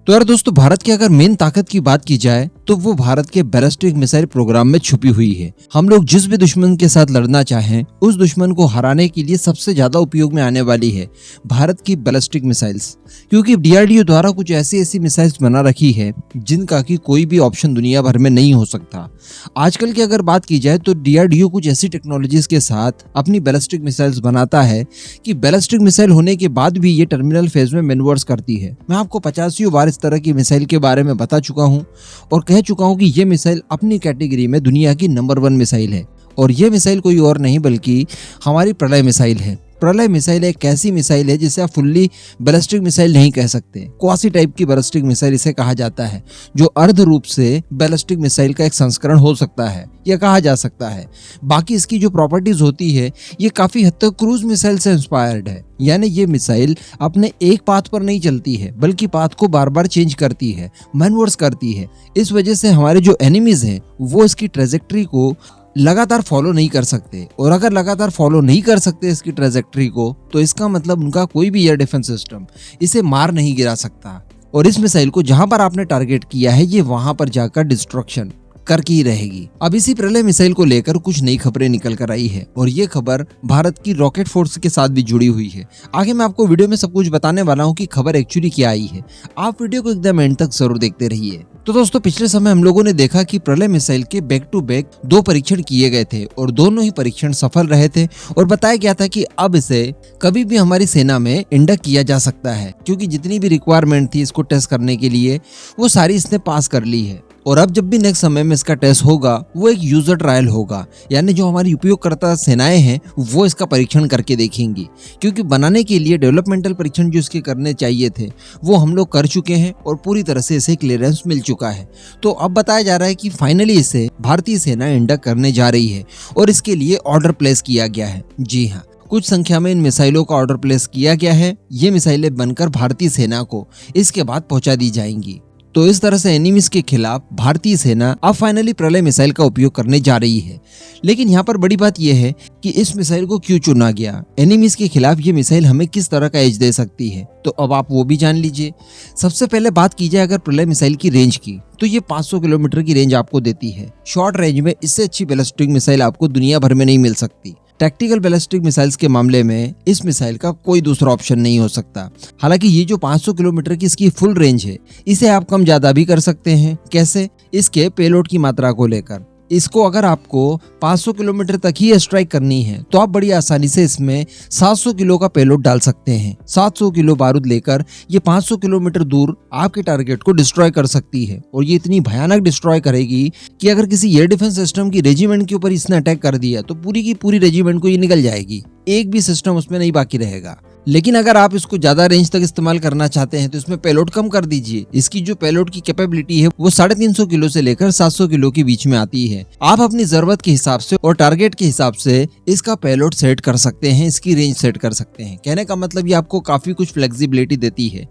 तो यार दोस्तों, भारत की अगर मेन ताकत की बात की जाए तो वो भारत के बैलिस्टिक मिसाइल प्रोग्राम में छुपी हुई है। हम लोग जिस भी दुश्मन के साथ लड़ना चाहें, उस दुश्मन को हराने के लिए सबसे ज्यादा उपयोग में आने वाली है भारत की बैलिस्टिक मिसाइल्स, क्योंकि डीआरडीओ द्वारा कुछ ऐसी मिसाइल्स बना रखी है जिनका की कोई भी ऑप्शन दुनिया भर में नहीं हो सकता। आजकल की अगर बात की जाए तो डीआरडीओ कुछ ऐसी टेक्नोलॉजीज के साथ अपनी बैलिस्टिक मिसाइल्स बनाता है कि बैलिस्टिक मिसाइल होने के बाद भी ये टर्मिनल फेज में मैन्यूवर्स करती है। मैं आपको 50 बार इस तरह की मिसाइल के बारे में बता चुका हूं और कह चुका हूं कि ये मिसाइल अपनी कैटेगरी में दुनिया की नंबर 1 मिसाइल है। और ये मिसाइल कोई और नहीं बल्कि हमारी प्रलय मिसाइल है। प्रलय मिसाइल एक ऐसी मिसाइल है जिसे आप फुल्ली बैलिस्टिक मिसाइल नहीं कह सकते, क्वासी टाइप की बैलिस्टिक मिसाइल इसे कहा जाता है, जो अर्ध रूप से बैलिस्टिक मिसाइल का एक संस्करण हो सकता है, यह कहा जा सकता है। बाकी इसकी जो प्रॉपर्टीज होती है ये काफी हद तक क्रूज मिसाइल से इंस्पायर्ड है, यानी ये मिसाइल अपने एक पाथ पर नहीं चलती है बल्कि पाथ को बार बार चेंज करती है, मैनवर्स करती है। इस वजह से हमारे जो एनिमीज हैं वो इसकी ट्रेजेक्ट्री को लगातार फॉलो नहीं कर सकते, और अगर लगातार फॉलो नहीं कर सकते इसकी ट्रेजेक्ट्री को तो इसका मतलब उनका कोई भी एयर डिफेंस सिस्टम इसे मार नहीं गिरा सकता। और इस मिसाइल को जहां पर आपने टारगेट किया है ये वहां पर जाकर डिस्ट्रक्शन करके ही रहेगी। अब इसी प्रलय मिसाइल को लेकर कुछ नई खबरें निकल कर आई है और ये खबर भारत की रॉकेट फोर्स के साथ भी जुड़ी हुई है। आगे मैं आपको वीडियो में सब कुछ बताने वाला हूँ कि खबर एक्चुअली क्या आई है। आप वीडियो को एकदम एंड तक जरूर देखते रहिए। तो दोस्तों, पिछले समय हम लोगों ने देखा कि प्रलय मिसाइल के बैक टू बैक 2 परीक्षण किए गए थे और दोनों ही परीक्षण सफल रहे थे और बताया गया था कि अब इसे कभी भी हमारी सेना में इंडक्ट किया जा सकता है, क्योंकि जितनी भी रिक्वायरमेंट थी इसको टेस्ट करने के लिए वो सारी इसने पास कर ली है। और अब जब भी नेक्स्ट समय में इसका टेस्ट होगा वो एक यूजर ट्रायल होगा, यानी जो हमारी उपयोगकर्ता सेनाएं हैं वो इसका परीक्षण करके देखेंगी, क्योंकि बनाने के लिए डेवलपमेंटल परीक्षण जो इसके करने चाहिए थे वो हम लोग कर चुके हैं और पूरी तरह से इसे क्लियरेंस मिल चुका है। तो अब बताया जा रहा है कि फाइनली इसे भारतीय सेना इंडक्ट करने जा रही है और इसके लिए ऑर्डर प्लेस किया गया है। जी हाँ, कुछ संख्या में इन मिसाइलों का ऑर्डर प्लेस किया गया है। ये मिसाइलें बनकर भारतीय सेना को इसके बाद पहुंचा दी जाएंगी। तो इस तरह से एनिमीज के खिलाफ भारतीय सेना अब फाइनली प्रलय मिसाइल का उपयोग करने जा रही है। लेकिन यहाँ पर बड़ी बात यह है कि इस मिसाइल को क्यों चुना गया, एनिमीज के खिलाफ ये मिसाइल हमें किस तरह का एज दे सकती है, तो अब आप वो भी जान लीजिए। सबसे पहले बात की जाए अगर प्रलय मिसाइल की रेंज की, तो ये 500 किलोमीटर की रेंज आपको देती है। शॉर्ट रेंज में इससे अच्छी बैलिस्टिक मिसाइल आपको दुनिया भर में नहीं मिल सकती। टैक्टिकल बैलिस्टिक मिसाइल्स के मामले में इस मिसाइल का कोई दूसरा ऑप्शन नहीं हो सकता। हालांकि ये जो 500 किलोमीटर की इसकी फुल रेंज है इसे आप कम ज्यादा भी कर सकते हैं। कैसे? इसके पेलोड की मात्रा को लेकर। इसको अगर आपको 500 किलोमीटर तक ही स्ट्राइक करनी है तो आप बड़ी आसानी से इसमें 700 किलो का पेलोड डाल सकते हैं। 700 किलो बारूद लेकर ये 500 किलोमीटर दूर आपके टारगेट को डिस्ट्रॉय कर सकती है, और ये इतनी भयानक डिस्ट्रॉय करेगी कि अगर किसी एयर डिफेंस सिस्टम की रेजिमेंट के ऊपर इसने अटैक कर दिया तो पूरी की पूरी रेजिमेंट को ये निकल जाएगी, एक भी सिस्टम उसमें नहीं बाकी रहेगा। लेकिन अगर आप इसको ज्यादा रेंज तक इस्तेमाल करना चाहते हैं तो इसमें पेलोड कम कर दीजिए। इसकी जो पेलोड की कैपेबिलिटी है वो 350 किलो से लेकर 700 किलो के बीच में आती है। आप अपनी जरूरत के हिसाब से और टारगेट के हिसाब से इसका पेलोड सेट कर सकते हैं, इसकी रेंज सेट कर सकते हैं। कहने का मतलब ये आपको काफी कुछ फ्लेक्सिबिलिटी देती है।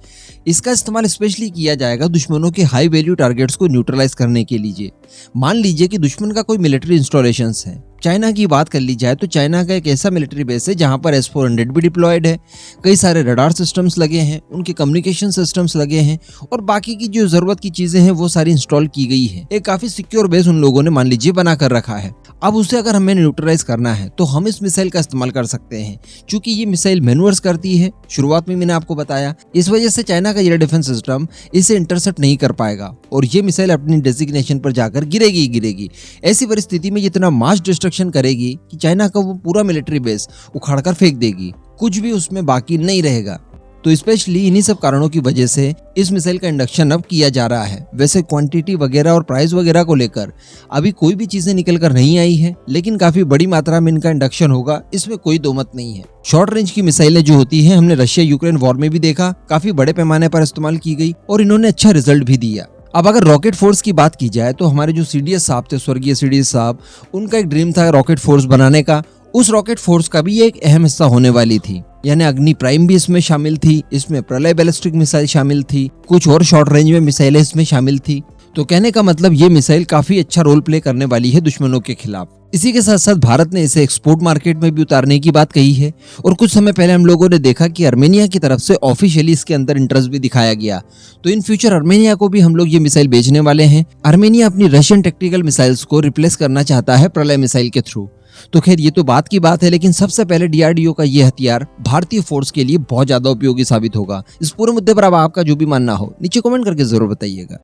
इसका इस्तेमाल स्पेशली किया जाएगा दुश्मनों के हाई वैल्यू टारगेट्स को न्यूट्रलाइज करने के लिए। मान लीजिए कि दुश्मन का कोई मिलिट्री इंस्टॉलेशन है। चाइना की बात कर ली जाए तो चाइना का एक ऐसा मिलिट्री बेस है जहां पर S-400 भी डिप्लॉयड है, कई सारे रडार सिस्टम्स लगे हैं, उनके कम्युनिकेशन सिस्टम्स लगे हैं और बाकी की जो जरूरत की चीजें हैं वो सारी इंस्टॉल की गई है। एक काफी सिक्योर बेस उन लोगों ने मान लीजिए बना कर रखा है। अब उसे अगर हमें न्यूट्रलाइज करना है तो हम इस मिसाइल का इस्तेमाल कर सकते हैं। चूंकि ये मिसाइल मैन्यूवर्स करती है, शुरुआत में मैंने आपको बताया, इस वजह से चाइना का एयर डिफेंस सिस्टम इसे इंटरसेप्ट नहीं कर पाएगा और ये मिसाइल अपनी डेजिग्नेशन पर जाकर गिरेगी। ऐसी परिस्थिति में इतना मास डिस्ट्रक्शन करेगी कि चाइना का वो पूरा मिलिट्री बेस उखाड़कर फेंक देगी, कुछ भी उसमें बाकी नहीं रहेगा। तो स्पेशली इन्हीं सब कारणों की वजह से इस मिसाइल का इंडक्शन अब किया जा रहा है। वैसे क्वांटिटी वगैरह और प्राइस वगैरह को लेकर अभी कोई भी चीजें निकल कर नहीं आई है, लेकिन काफी बड़ी मात्रा में इनका इंडक्शन होगा, इसमें कोई दो मत नहीं है। शॉर्ट रेंज की मिसाइलें जो होती हैं हमने रशिया यूक्रेन वॉर में भी देखा, काफी बड़े पैमाने पर इस्तेमाल की गई और इन्होंने अच्छा रिजल्ट भी दिया। अब अगर रॉकेट फोर्स की बात की जाए तो हमारे जो CDS साहब थे, स्वर्गीय CDS साहब, उनका एक ड्रीम था रॉकेट फोर्स बनाने का। उस रॉकेट फोर्स का भी एक अहम हिस्सा होने वाली थी, यानी अग्नि प्राइम भी इसमें शामिल थी, इसमें प्रलय बैलिस्टिक मिसाइल शामिल थी, कुछ और शॉर्ट रेंज में मिसाइलें इसमें शामिल थी। तो कहने का मतलब ये मिसाइल काफी अच्छा रोल प्ले करने वाली है दुश्मनों के खिलाफ। इसी के साथ साथ भारत ने इसे एक्सपोर्ट मार्केट में भी उतारने की बात कही है और कुछ समय पहले हम लोगों ने देखा कि अर्मेनिया की तरफ से ऑफिशियली इसके अंदर इंटरेस्ट भी दिखाया गया। तो इन फ्यूचर अर्मेनिया को भी हम लोग ये मिसाइल बेचने वाले हैं। अर्मेनिया अपनी रशियन टैक्टिकल मिसाइल्स को रिप्लेस करना चाहता है प्रलय मिसाइल के थ्रू। तो खैर ये तो बात की बात है, लेकिन सबसे पहले डीआरडीओ का ये हथियार भारतीय फोर्स के लिए बहुत ज्यादा उपयोगी साबित होगा। इस पूरे मुद्दे पर अब आपका जो भी मानना हो नीचे कमेंट करके जरूर बताइएगा।